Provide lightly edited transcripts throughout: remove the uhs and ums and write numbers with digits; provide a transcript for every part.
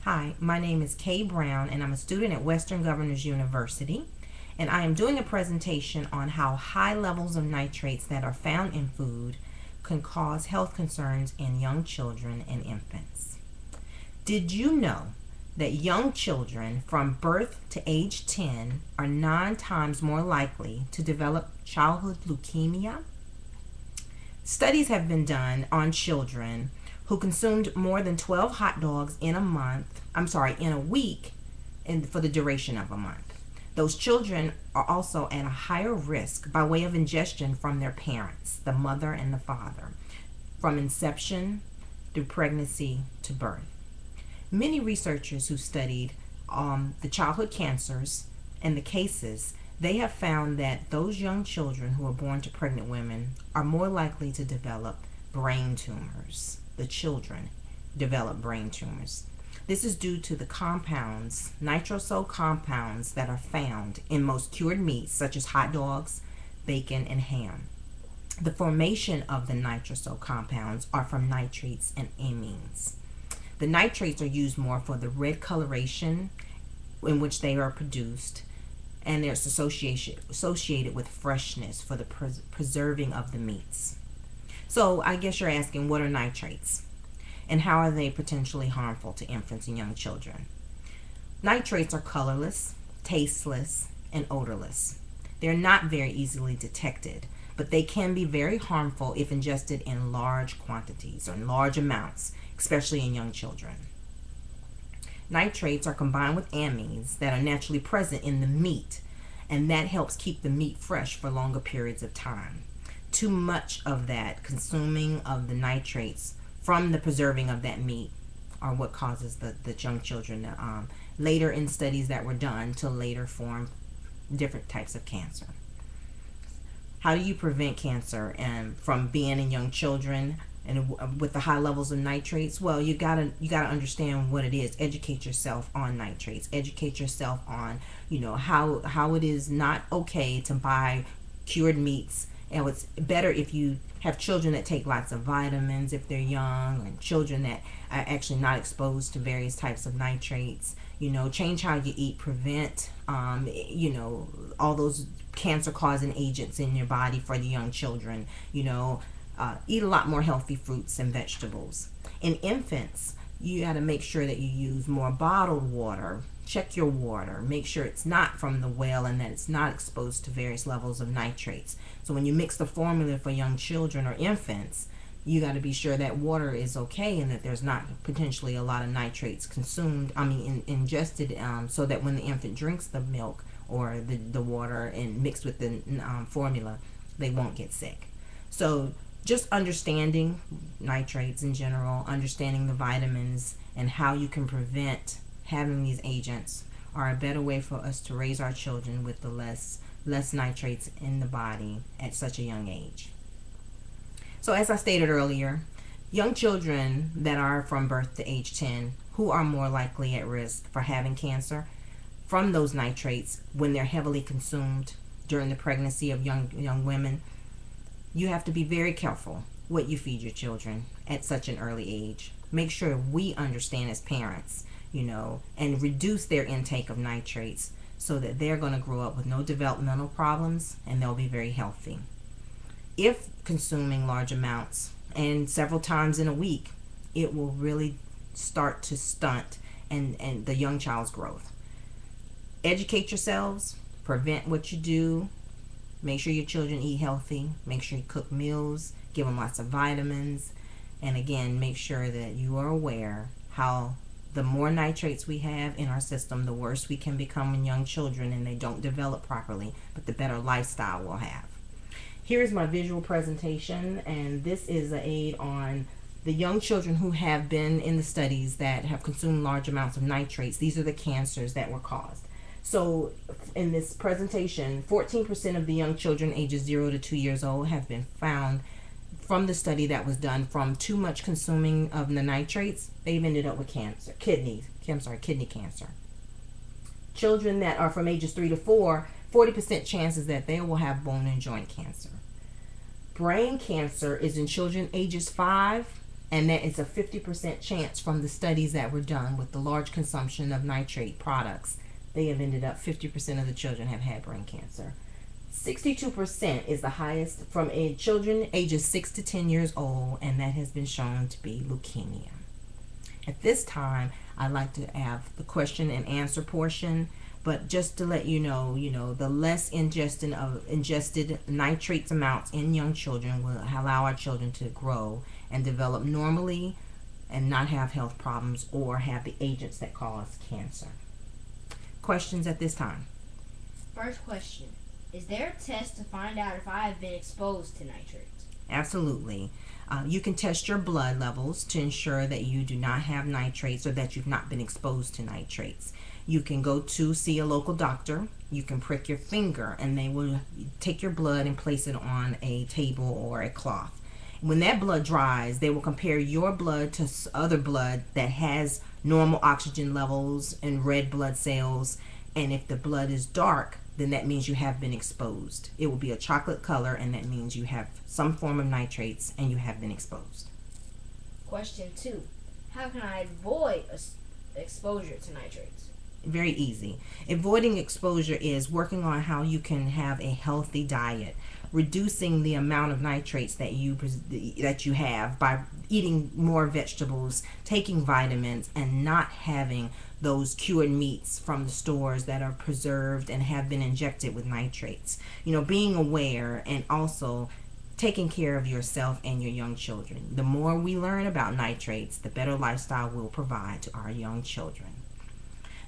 Hi, my name is Kay Brown and I'm a student at Western Governors University, and I am doing a presentation on how high levels of nitrates that are found in food can cause health concerns in young children and infants. Did you know that young children from birth to age 10 are 9 times more likely to develop childhood leukemia? Studies have been done on children who consumed more than 12 hot dogs in a week, and for the duration of a month. Those children are also at a higher risk by way of ingestion from their parents, the mother and the father, from inception through pregnancy to birth. Many researchers who studied the childhood cancers and the cases, they have found that those young children who are born to pregnant women are more likely to develop brain tumors. The children develop brain tumors. This is due to the compounds, nitroso compounds, that are found in most cured meats such as hot dogs, bacon, and ham. The formation of the nitroso compounds are from nitrates and amines. The nitrates are used more for the red coloration in which they are produced, and they're associated with freshness for the preserving of the meats. So I guess you're asking, what are nitrates and how are they potentially harmful to infants and young children? Nitrates are colorless, tasteless, and odorless. They're not very easily detected, but they can be very harmful if ingested in large quantities or in large amounts, especially in young children. Nitrates are combined with amines that are naturally present in the meat, and that helps keep the meat fresh for longer periods of time. Too much of that consuming of the nitrates from the preserving of that meat are what causes the young children later in studies that were done to later form different types of cancer. How do you prevent cancer from being in young children and with the high levels of nitrates? Well, you gotta understand what it is. Educate yourself on nitrates. Educate yourself on how it is not okay to buy cured meats. And it's better if you have children that take lots of vitamins if they're young, and children that are actually not exposed to various types of nitrates. Change how you eat, prevent all those cancer causing agents in your body for the young children. Eat a lot more healthy fruits and vegetables. In infants, you got to make sure that you use more bottled water. Check your water. Make sure it's not from the well and that it's not exposed to various levels of nitrates. So when you mix the formula for young children or infants, you got to be sure that water is okay and that there's not potentially a lot of nitrates ingested, so that when the infant drinks the milk or the water and mixed with the formula, they won't get sick. So just understanding nitrates in general, understanding the vitamins and how you can prevent having these agents are a better way for us to raise our children with the less nitrates in the body at such a young age. So as I stated earlier, young children that are from birth to age 10 who are more likely at risk for having cancer from those nitrates when they're heavily consumed during the pregnancy of young women, you have to be very careful what you feed your children at such an early age. Make sure we understand as parents, and reduce their intake of nitrates so that they're going to grow up with no developmental problems and they'll be very healthy. If consuming large amounts and several times in a week, it will really start to stunt and the young child's growth. Educate yourselves, prevent what you do, make sure your children eat healthy, make sure you cook meals, give them lots of vitamins, and again, make sure that you are aware how the more nitrates we have in our system, the worse we can become in young children and they don't develop properly, but the better lifestyle we'll have. Here is my visual presentation, and this is an aid on the young children who have been in the studies that have consumed large amounts of nitrates. These are the cancers that were caused. So in this presentation, 14% of the young children ages 0 to 2 years old have been found from the study that was done from too much consuming of the nitrates. They've ended up with kidney cancer. Children that are from ages 3 to 4, 40% chances that they will have bone and joint cancer. Brain cancer is in children ages 5 And that is a 50% chance from the studies that were done with the large consumption of nitrate products. They have ended up 50% of the children have had brain cancer. 62% is the highest from children ages 6 to 10 years old, and that has been shown to be leukemia. At this time, I'd like to have the question and answer portion, but just to let you know, the less ingested nitrates amounts in young children will allow our children to grow and develop normally and not have health problems or have the agents that cause cancer. Questions at this time? First question. Is there a test to find out if I have been exposed to nitrates? Absolutely. You can test your blood levels to ensure that you do not have nitrates or that you've not been exposed to nitrates. You can go to see a local doctor. You can prick your finger and they will take your blood and place it on a table or a cloth. When that blood dries, they will compare your blood to other blood that has normal oxygen levels and red blood cells. And if the blood is dark, then that means you have been exposed. It will be a chocolate color, and that means you have some form of nitrates and you have been exposed. Question 2. How can I avoid exposure to nitrates? Very easy. Avoiding exposure is working on how you can have a healthy diet, reducing the amount of nitrates that you have by eating more vegetables, taking vitamins, and not having those cured meats from the stores that are preserved and have been injected with nitrates. Being aware and also taking care of yourself and your young children. The more we learn about nitrates, the better lifestyle we'll provide to our young children.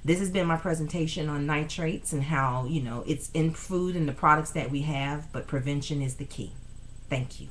This has been my presentation on nitrates and how, it's in food and the products that we have, but prevention is the key. Thank you.